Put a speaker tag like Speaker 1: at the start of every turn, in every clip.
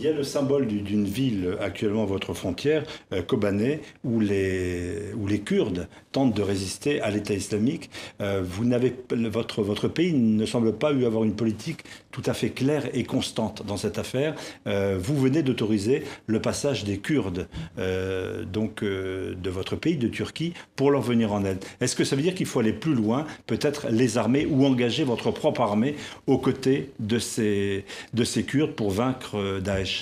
Speaker 1: Il y a le symbole d'une ville actuellement à votre frontière, Kobané, où les Kurdes tentent de résister à l'État islamique. Votre pays ne semble pas avoir une politique tout à fait claire et constante dans cette affaire. Vous venez d'autoriser le passage des Kurdes de votre pays, de Turquie, pour leur venir en aide. Est-ce que ça veut dire qu'il faut aller plus loin, peut-être les armer ou engager votre propre armée aux côtés de ces Kurdes pour vaincre Daesh?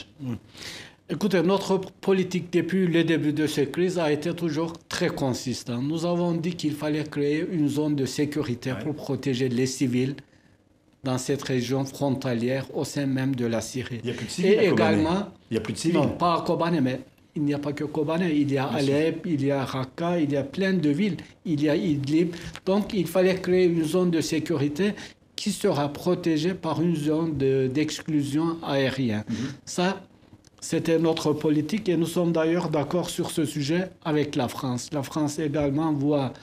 Speaker 2: Écoutez, notre politique depuis le début de cette crise a été toujours très consistante. Nous avons dit qu'il fallait créer une zone de sécurité pour protéger les civils dans cette région frontalière au sein même de la Syrie.
Speaker 1: Il n'y a plus de civils à Kobané. Il n'y a plus de civils.
Speaker 2: Non, pas à Kobané, mais il n'y a pas que Kobané. Il y a Alep, il y a Raqqa, il y a plein de villes. Il y a Idlib. Donc, il fallait créer une zone de sécurité qui sera protégée par une zone d'exclusion aérienne. Ça, c'était notre politique et nous sommes d'ailleurs d'accord sur ce sujet avec la France. La France également voit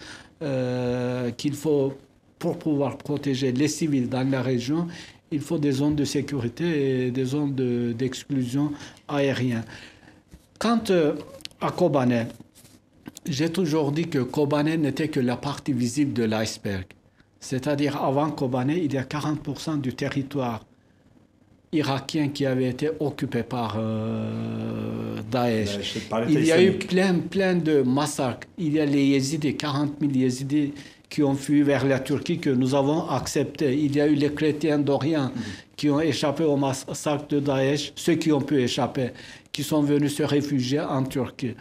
Speaker 2: qu'il faut, pour pouvoir protéger les civils dans la région, il faut des zones de sécurité et des zones d'exclusion aérienne. Quant à Kobané, j'ai toujours dit que Kobané n'était que la partie visible de l'iceberg. C'est-à-dire, avant Kobané, il y a 40% du territoire irakien qui avait été occupé par Daesh. Il y a eu plein de massacres. Il y a les Yézidis, 40 000 Yézidis qui ont fui vers la Turquie que nous avons accepté. Il y a eu les chrétiens d'Orient qui ont échappé au massacre de Daesh, ceux qui ont pu échapper, qui sont venus se réfugier en Turquie.